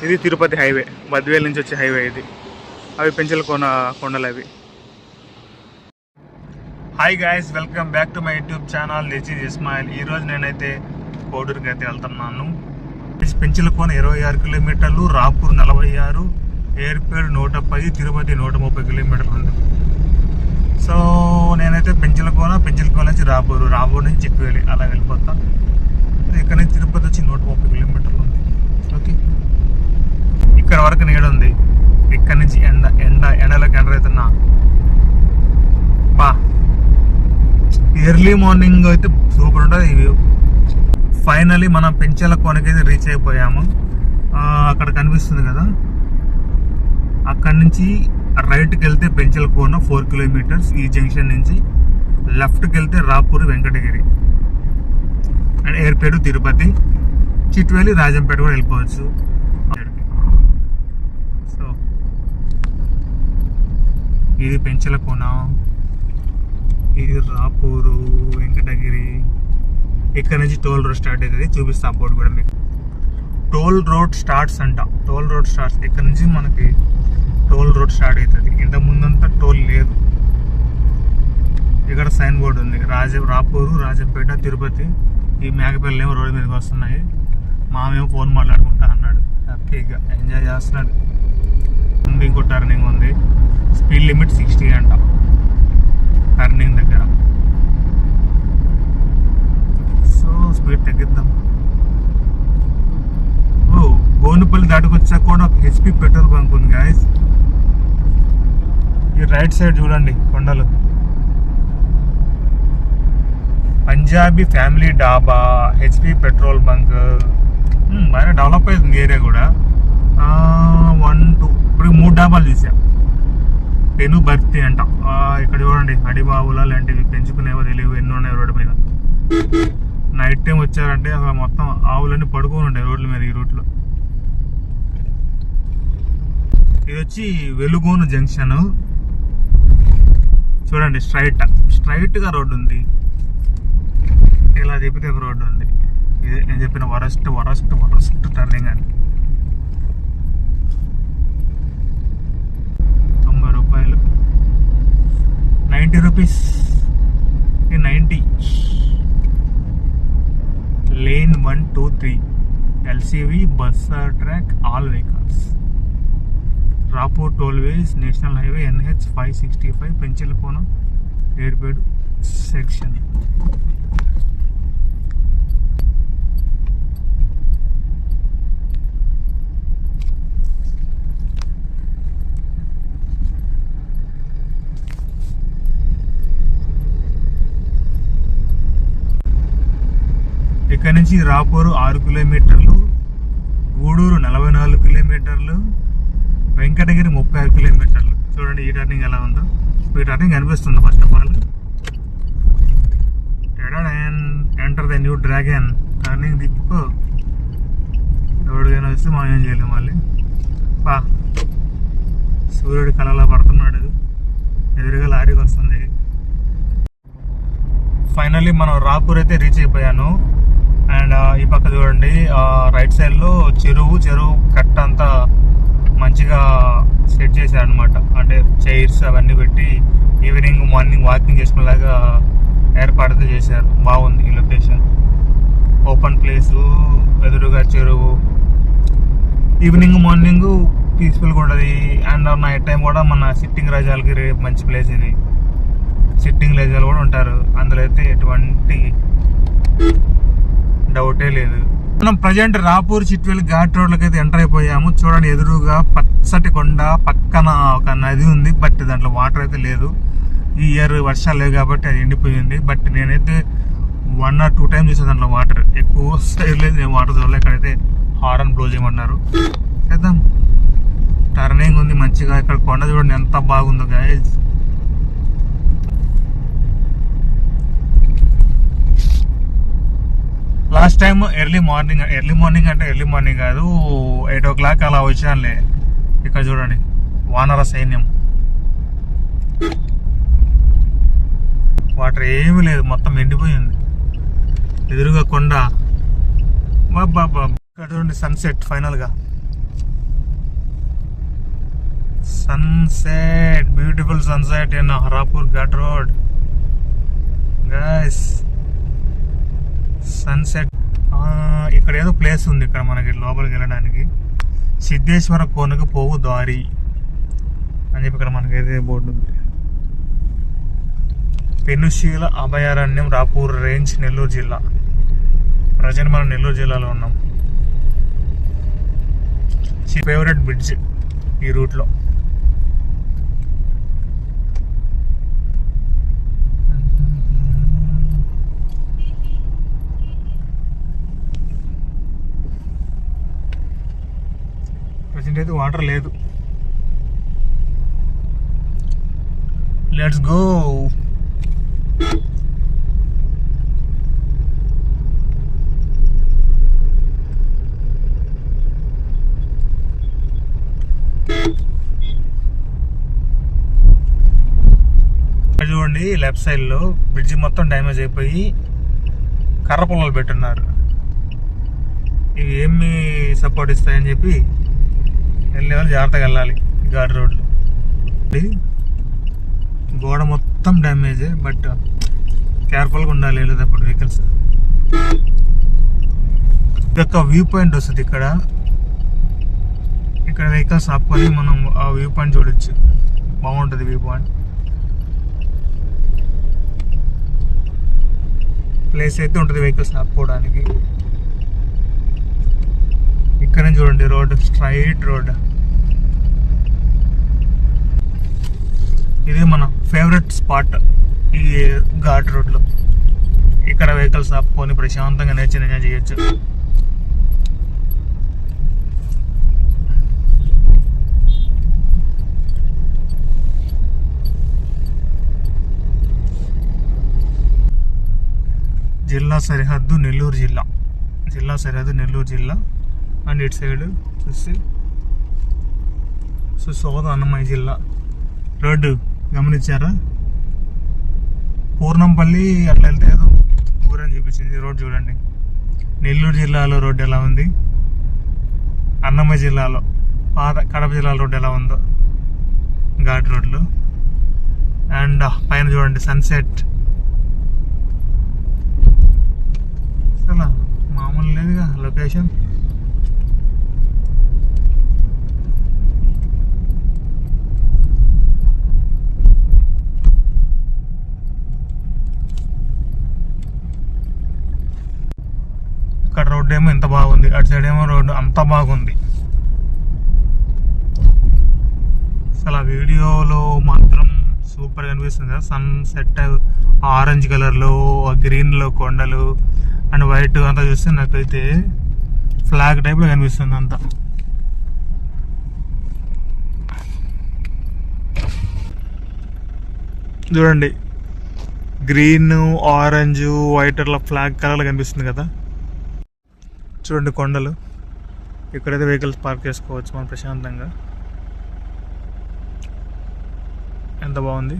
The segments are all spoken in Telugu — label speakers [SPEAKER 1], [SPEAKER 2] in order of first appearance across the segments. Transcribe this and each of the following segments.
[SPEAKER 1] ఇది తిరుపతి హైవే, బద్వేల్ నుంచి వచ్చే హైవే ఇది. అవి పెంచలకోన కొండలు అవి. Hi guys, welcome back to my YouTube channel this is Ismail. ఈరోజు నేనైతే కోడూరుకి అయితే వెళ్తున్నాను. పెంచలకోన 26 కిలోమీటర్లు, రాపూర్ 46, ఏర్పేడు 110, తిరుపతి 130 కిలోమీటర్లు ఉంది. సో నేనైతే పెంచలకోన నుంచి రాపూర్ నుంచి చిక్వేలి అలా వెళ్ళిపోతాను. ఇక్కడ నుంచి తిరుపతి వచ్చి 130 కిలోమీటర్లు ఉంది. ఓకే, ఇక్కడ వరకు నీడ ఉంది. ఇక్కడ నుంచి ఎండలోకి ఎంటర్ అవుతున్నా. బా ఎర్లీ మార్నింగ్ అయితే సూపర్ ఉంటుంది ఈ వ్యూ. ఫైనలీ మనం పెంచలకోనకి అయితే రీచ్ అయిపోయాము. అక్కడ కనిపిస్తుంది కదా, అక్కడి నుంచి రైట్కి వెళ్తే పెంచలకోన 4 కిలోమీటర్స్ ఈ జంక్షన్ నుంచి. లెఫ్ట్కి వెళ్తే రాపూర్ వెంకటగిరి అండ్ ఏర్పేడు తిరుపతి, చిట్వేలి రాజంపేట కూడా వెళ్ళిపోవచ్చు. సో ఇది పెంచలకోన, ఇది రాపూరు, వెంకటగిరి. ఇక్కడ నుంచి టోల్ రోడ్ స్టార్ట్ అవుతుంది. చూపిస్తా బోర్డు కూడా మీకు. టోల్ రోడ్ స్టార్ట్స్ అంట. టోల్ రోడ్ స్టార్ట్స్ ఇక్కడ నుంచి మనకి టోల్ రోడ్ స్టార్ట్ అవుతుంది. ఇంత ముందంతా టోల్ లేదు. ఇక్కడ సైన్ బోర్డు ఉంది, రాపూరు, రాజంపేట, తిరుపతి. ఈ మేకపల్లి ఏమో రోడ్డు మీదకి వస్తున్నాయి. మామేమో ఫోన్ మాట్లాడుకుంటా అన్నాడు, హ్యాపీగా ఎంజాయ్ చేస్తున్నాడు. ముందు ఇంకో టర్నింగ్ ఉంది, స్పీడ్ లిమిట్ 60 అంట టర్నింగ్ దగ్గర. So speed తగ్గిద్దాం. గోనుపల్లి దాటుకొచ్చాక కూడా ఒక హెచ్పి పెట్రోల్ బంక్ ఉంది గాయస్. ఈ రైట్ సైడ్ చూడండి కొండలు. పంజాబీ ఫ్యామిలీ డాబా, హెచ్పి పెట్రోల్ బంక్. బాగా డెవలప్ అవుతుంది ఏరియా కూడా. 1, 2 ఇప్పుడు 3 డాబాలు చూసాం. పెను బర్తి అంట. ఇక్కడ చూడండి, అడిబావుల లాంటివి పెంచుకునేవో తెలియవు ఎన్నో ఉన్నాయి రోడ్డు మీద. నైట్ టైం వచ్చారంటే అసలు మొత్తం ఆవులన్నీ పడుకొని ఉంటాయి రోడ్ల మీద. ఈ రూట్లో ఇది వచ్చి వెలుగోను జంక్షన్. చూడండి, స్ట్రైట్గా రోడ్డు ఉంది. ఇలా తిప్పితే ఒక రోడ్డు ఉంది. ఇదే నేను చెప్పిన వరస్ట్ టర్నింగ్ అని. 90 రూపాయలు, 90 rupees, 90. Lane 1, 2, 3 LCV bus track all vehicles. Rapur tollways, national highway NH 565, Penchalakona Yerpedu section. ఇక్కడ నుంచి రాపూరు 6 కిలోమీటర్లు, గూడూరు 44 కిలోమీటర్లు, వెంకటగిరి 36 కిలోమీటర్లు. చూడండి ఈ టర్నింగ్ ఎలా ఉందో. ఈ టర్నింగ్ కనిపిస్తుంది first of all. Enter the new dragon turning దిప్పు. ఎవరికైనా వస్తే మనం ఏం చేయలేము. మళ్ళీ బా సూర్యుడు కళలా పడుతున్నాడు, ఎదురుగా లారీకి వస్తుంది. ఫైనల్లీ మనం రాపూర్ అయితే రీచ్ అయిపోయాను. అండ్ ఈ పక్క చూడండి, రైట్ సైడ్లో చెరువు కట్ట అంతా మంచిగా సెట్ చేశారు అనమాట. అంటే చైర్స్ అవన్నీ పెట్టి ఈవినింగ్ మార్నింగ్ వాకింగ్ చేసుకునేలాగా ఏర్పాటు చేశారు. బాగుంది ఈ లొకేషన్. ఓపెన్ ప్లేసు, ఎదురుగా చెరువు. ఈవినింగ్ మార్నింగ్ పీస్ఫుల్గా ఉంటుంది. అండ్ నైట్ టైం కూడా మన సిట్టింగ్ రాజాలకి మంచి ప్లేస్ ఇది. సిట్టింగ్ రాజాలు కూడా ఉంటారు అందులో, అయితే ఎటువంటి డౌటే లేదు. మనం ప్రజెంట్ రాపూర్ చిట్వేలి ఘాట్ రోడ్లకి అయితే ఎంటర్ అయిపోయాము. చూడండి, ఎదురుగా పచ్చటి కొండ, పక్కన ఒక నది ఉంది. బట్ దాంట్లో వాటర్ అయితే లేదు. ఈ ఇయర్ వర్షాలు లేవు కాబట్టి అది ఎండిపోయింది. బట్ నేనైతే 1 or 2 టైమ్స్ చూసాను దాంట్లో వాటర్. ఎక్కువ సైడ్ లేదు, నేను వాటర్ చూడలేదు. ఇక్కడైతే హారన్ బ్లో చేయమన్నారు. చేద్దాం. టర్నింగ్ ఉంది మంచిగా. ఇక్కడ కొండ చూడండి ఎంత బాగుందో guys. Last time early morning అంటే ఎర్లీ మార్నింగ్ కాదు, 8 o'clock అలా వచ్చానులే. ఇక్కడ చూడండి, వానర సైన్యం. వాటర్ ఏమీ లేదు, మొత్తం ఎండిపోయింది. ఎదురుగా కొండ. బాబా ఇక్కడ చూడండి సన్సెట్ ఫైనల్గా. Sunset, beautiful sunset in Harapur Ghat Road. Guys, sunset. ఇక్కడ ఏదో ప్లేస్ ఉంది ఇక్కడ మనకి లోపలికి వెళ్ళడానికి, సిద్ధేశ్వర కోనకు పోవు దారి అని చెప్పి ఇక్కడ మనకి ఏదో బోర్డు ఉంది. పెనుశీల అభయారణ్యం, రాపూర్ రేంజ్, నెల్లూరు జిల్లా. ప్రజెంట్ మనం నెల్లూరు జిల్లాలో ఉన్నాం. ఫేవరెట్ బ్రిడ్జ్ ఈ రూట్లో. ప్రజెంట్ అయితే వాటర్ లేదు. Let's go. చూడండి, లెఫ్ట్ సైడ్ లో బ్రిడ్జి మొత్తం డ్యామేజ్ అయిపోయి కర్ర పొలాలు పెట్టున్నారు. ఇవి ఏమి సపోర్ట్ ఇస్తాయని చెప్పి వెళ్ళే వాళ్ళు జాగ్రత్తగా వెళ్ళాలి ఘాట్ రోడ్లో. గోడ మొత్తం డ్యామేజ్, బట్ కేర్ఫుల్గా ఉండాలి వెళ్ళేటప్పుడు వెహికల్స్. ఇదొక వ్యూ పాయింట్ వస్తుంది ఇక్కడ. ఇక్కడ వెహికల్స్ ఆపుకొని మనం ఆ వ్యూ పాయింట్ చూడొచ్చు. బాగుంటుంది వ్యూ పాయింట్. ప్లేస్ అయితే ఉంటుంది వెహికల్స్ ఆపుకోవడానికి. ఇక్కడ నుంచి చూడండి రోడ్, స్ట్రైట్ రోడ్. ఇది మన ఫేవరెట్ స్పాట్ ఈ ఘాట్ రోడ్లో. ఇక్కడ వెహికల్స్ ఆపుకొని ప్రశాంతంగా నేచర్ ఎంజాయ్ చేయొచ్చు. జిల్లా సరిహద్దు నెల్లూరు జిల్లా. జిల్లా సరిహద్దు నెల్లూరు జిల్లా. అండ్ ఇటు సైడ్ చూసి సోదం అన్నమయ్య జిల్లా. రోడ్డు గమనించారా? పూర్ణంపల్లి అట్లా వెళ్తే ఏదో ఊరని చూపించింది. రోడ్ చూడండి, నెల్లూరు జిల్లాలో రోడ్డు ఎలా ఉంది, అన్నమయ్య జిల్లాలో, పాత కడప జిల్లాలో రోడ్డు ఎలా ఉందో ఘాట్ రోడ్లు. అండ్ పైన చూడండి సన్సెట్. అసలు మామూలు లేదుగా లొకేషన్. ఇక్కడ రోడ్డు ఏమో ఎంత బాగుంది, అటు సైడ్ ఏమో రోడ్డు అంత బాగుంది. అసలు ఆ వీడియోలో మాత్రం సూపర్గా అనిపిస్తుంది కదా. సన్సెట్ ఆరెంజ్ కలర్లో, గ్రీన్లో కొండలు అండ్ వైట్ అంతా చూస్తే నాకైతే ఫ్లాగ్ టైప్లో కనిపిస్తుంది అంతా. చూడండి, గ్రీన్, ఆరెంజ్, వైట్ అట్లా ఫ్లాగ్ కలర్లో కనిపిస్తుంది కదా. చూడండి కొండలు. ఇక్కడైతే వెహికల్స్ పార్క్ చేసుకోవచ్చు మనం ప్రశాంతంగా. ఎంత బాగుంది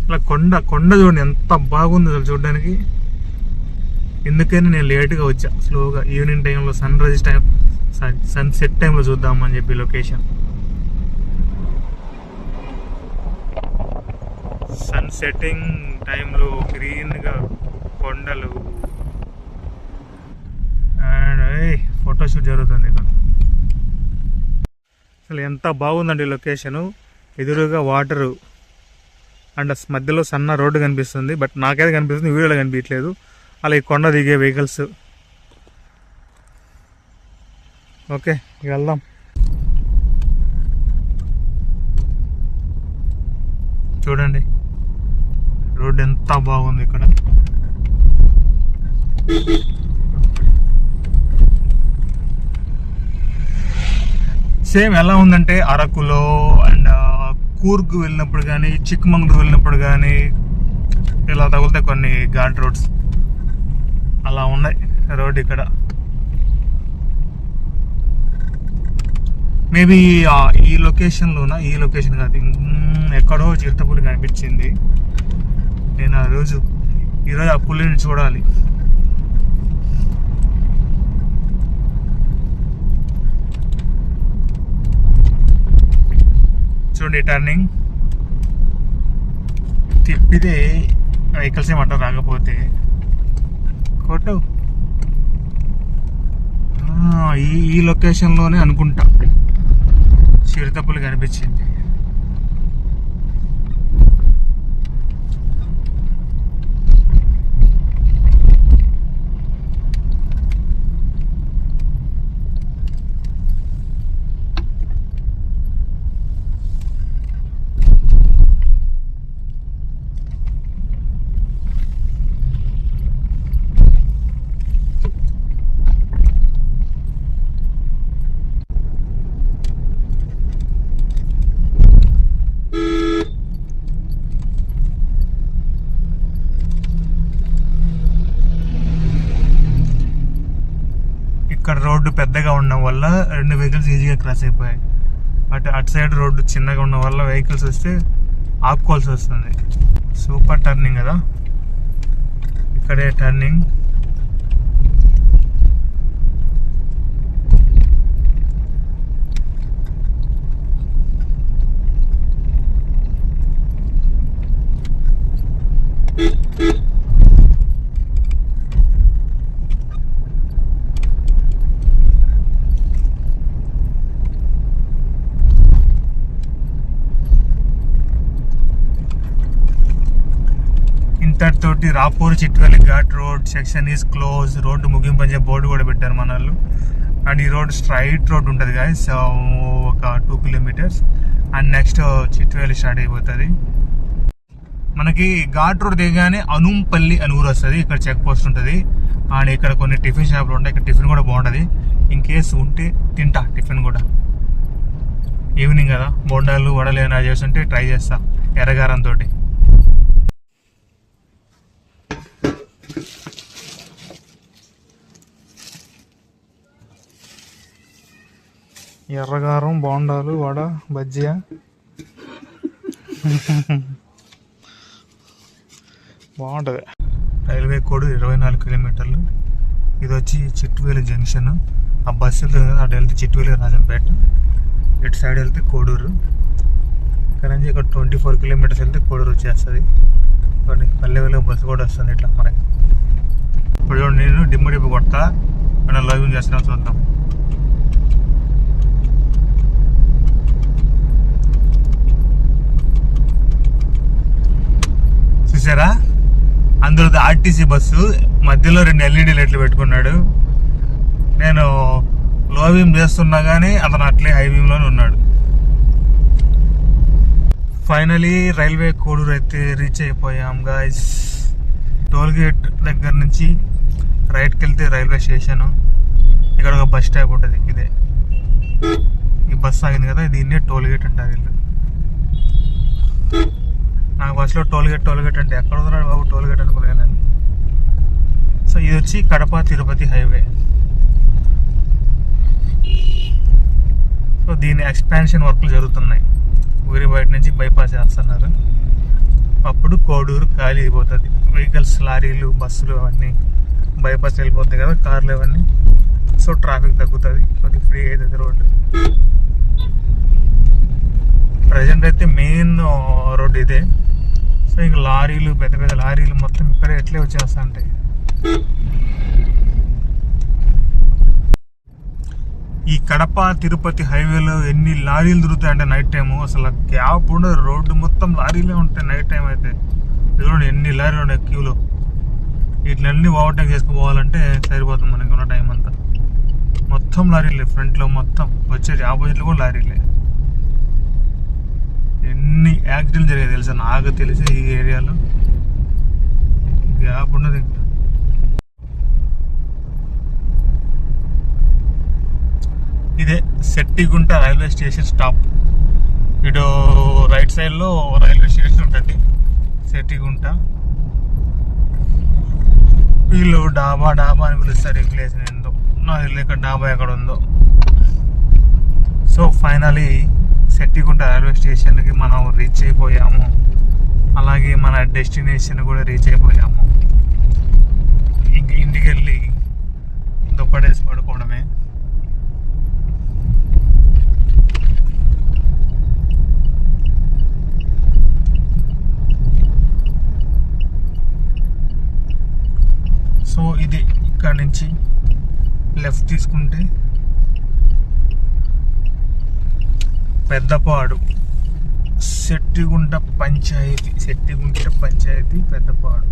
[SPEAKER 1] ఇలా కొండ చూడండి ఎంత బాగుంది అసలు చూడడానికి. ఎందుకని నేను లేట్గా వచ్చా, స్లోగా ఈవినింగ్ టైంలో సన్రైజ్ టైం, సన్సెట్ టైంలో చూద్దామని చెప్పి లొకేషన్. సన్సెట్టింగ్ టైంలో గ్రీన్గా కొండలు అండ్ ఫోటోషూట్ జరుగుతుంది ఇక్కడ. అసలు ఎంత బాగుందండి లొకేషను. ఎదురుగా వాటరు అండ్ మధ్యలో సన్న రోడ్డు కనిపిస్తుంది, బట్ నాకైతే కనిపిస్తుంది, వీడియోలో కనిపించట్లేదు. అలా ఈ కొండ దిగే వెహికల్స్. ఓకే, వెళ్దాం. చూడండి రోడ్డు ఎంత బాగుంది ఇక్కడ. సేమ్ ఎలా ఉందంటే అరకులో అండ్ కూర్గ్ వెళ్ళినప్పుడు కానీ, చిక్మంగళూరు వెళ్ళినప్పుడు కానీ ఇలా తగులుతాయి కొన్ని ఘాట్ రోడ్స్, అలా ఉన్నాయి రోడ్ ఇక్కడ. మేబీ ఈ లొకేషన్లోనా, ఈ లొకేషన్ కాదు, ఎక్కడో చిరుతపులి కనిపించింది. నేను ఈరోజు ఆ పులిని చూడాలి. ఇదిగోండి టర్నింగ్ తిప్పితే వెహికల్స్ ఏమంటారు రాకపోతే కొట్టు. ఈ లొకేషన్లోనే అనుకుంటా చిరుతపులు కనిపించింది. ఇక్కడ రోడ్డు పెద్దగా ఉండడం వల్ల 2 వెహికల్స్ ఈజీగా క్రాస్ అయిపోయాయి. బట్ అటు సైడ్ రోడ్డు చిన్నగా ఉండడం వల్ల వెహికల్స్ వస్తే ఆపుకోవాల్సి వస్తుంది. సూపర్ టర్నింగ్ కదా, ఇక్కడే టర్నింగ్. ఇంతటితోటి Rapur Chitvel ghat road section is close. Road ముగింపు అని బోర్డు కూడా పెట్టారు మన వాళ్ళు. అండ్ ఈ రోడ్ స్ట్రైట్ రోడ్ ఉంటుంది గాయస్, ఒక 2 kilometres. And next Chitvel start అయిపోతుంది. మనకి ఘాట్ రోడ్ దిగగానే అనుంపల్లి అని ఊరు వస్తుంది. ఇక్కడ చెక్ పోస్ట్ ఉంటుంది. అండ్ ఇక్కడ కొన్ని టిఫిన్ షాపులు ఉంటాయి. ఇక్కడ టిఫిన్ కూడా బాగుంటుంది. ఇన్ కేసు ఉంటే తింటా టిఫిన్ కూడా. ఈవినింగ్ కదా, బోండాలు వడలు ఏమైనా చేస్తుంటే ట్రై చేస్తా ఎర్రగారంతో. ఎర్రగారం, బోండాలు, వడ, బజ్జియా. బాగుంటుంది. రైల్వే కోడ్ 24 కిలోమీటర్లు. ఇది వచ్చి చిట్వేలు జంక్షన్. ఆ బస్సు వెళ్తుంది కదా, అటు వెళ్తే చిట్వేలు రాజంపేట, ఇటు సైడ్ వెళ్తే కోడూరు. ఇక్కడ నుంచి ఇక్కడ 24 కిలోమీటర్స్ వెళ్తే కోడూరు వచ్చేస్తుంది. పల్లెవేలో బస్సు కూడా వస్తుంది ఇట్లా మనకి. ఇప్పుడు నేను డిమ్ము కొడతా, మనం లైవ్ చేస్తున్నాం, చూద్దాం. చూసారా, అందులో ఆర్టీసీ బస్సు మధ్యలో 2 LED లైట్లు పెట్టుకున్నాడు. నేను లో బీమ్ చేస్తున్నా కానీ అతను అట్లే హై బీమ్లోనే ఉన్నాడు. ఫైనలీ రైల్వే కోడూరు అయితే రీచ్ అయిపోయాం గాయస్. టోల్ గేట్ దగ్గర నుంచి రైట్కి వెళ్తే రైల్వే స్టేషను. ఇక్కడ ఒక బస్ స్టాప్ ఉంటుంది. ఇదే ఈ బస్ ఆగింది కదా, దీన్నే టోల్ గేట్ అంటారు వీళ్ళు. నాకు బస్సులో టోల్ గేట్ అంటే ఎక్కడ ఉన్నాడు బాబు టోల్ గేట్ అనుకున్నాను. సో ఇది వచ్చి కడప తిరుపతి హైవే. సో దీని ఎక్స్పాన్షన్ వర్క్లు జరుగుతున్నాయి. ఊరి బయట నుంచి బైపాస్ చేస్తున్నారు. అప్పుడు కోడూరు ఖాళీ అయిపోతుంది. వెహికల్స్, లారీలు, బస్సులు అవన్నీ బైపాస్ వెళ్ళిపోతాయి కదా, కార్లు అవన్నీ. సో ట్రాఫిక్ తగ్గుతుంది, కొద్దిగా ఫ్రీ అవుతుంది రోడ్డు. ప్రజెంట్ అయితే మెయిన్ రోడ్ ఇదే. సో ఇంక లారీలు, పెద్ద పెద్ద లారీలు మొత్తం ఇక్కడే ఎట్లే వచ్చేస్తా ఉంటాయి. ఈ కడప తిరుపతి హైవేలో ఎన్ని లారీలు తిరుగుతాయంటే నైట్ టైము అసలు గ్యాప్ ఉండదు. రోడ్డు మొత్తం లారీలే ఉంటాయి నైట్ టైం అయితే. చూడండి ఎన్ని లారీలు ఉన్నాయి క్యూలో. వీటిలన్నీ ఓవర్టేక్ చేసుకుపోవాలంటే సరిపోతుంది మనకి ఉన్న టైం అంతా. మొత్తం లారీలే, ఫ్రంట్లో మొత్తం వచ్చేది, ఆపోజిట్లో కూడా లారీలే. ఎన్ని యాక్సిడెంట్లు జరిగాయి తెలుసా నాకు తెలిసి ఈ ఏరియాలో. గ్యాప్ ఉండదు ఇంకా. ఇదే సెట్టిగుంట రైల్వే స్టేషన్ స్టాప్. ఇటు రైట్ సైడ్లో రైల్వే స్టేషన్ ఉంటుంది సెట్టిగుంట. వీళ్ళు డాబా అని పిలుస్తారు ఈ ప్లేస్. ఏందో నాకు తెలియదు ఇక్కడ డాబా ఎక్కడ ఉందో. సో ఫైనలీ సెట్టిగుంట రైల్వే స్టేషన్కి మనం రీచ్ అయిపోయాము. అలాగే మన డెస్టినేషన్ కూడా రీచ్ అయిపోయాము. ఇంక ఇంటికి వెళ్ళి దుప్పటేసి పడుకోవడమే. ఇక్కడ నుంచి లెఫ్ట్ తీసుకుంటే పెద్దపాడు శెట్టిగుంట పంచాయతీ పెద్దపాడు.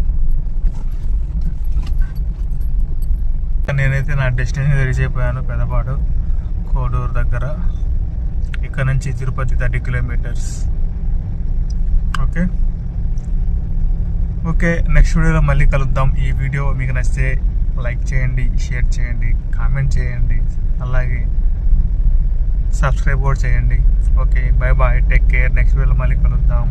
[SPEAKER 1] నేనైతే నా డెస్టినేషన్ రీచ్ అయిపోయాను, పెద్దపాడు కోడూరు దగ్గర. ఇక్కడ నుంచి తిరుపతి 30 కిలోమీటర్స్. ఓకే, నెక్స్ట్ వీడియోలో మళ్ళీ కలుద్దాం. ఈ వీడియో మీకు నచ్చితే లైక్ చేయండి, షేర్ చేయండి, కామెంట్ చేయండి, అలాగే సబ్స్క్రైబ్ కూడా చేయండి. Okay, bye bye, take care. Next వీడియోలో మళ్ళీ కలుద్దాం.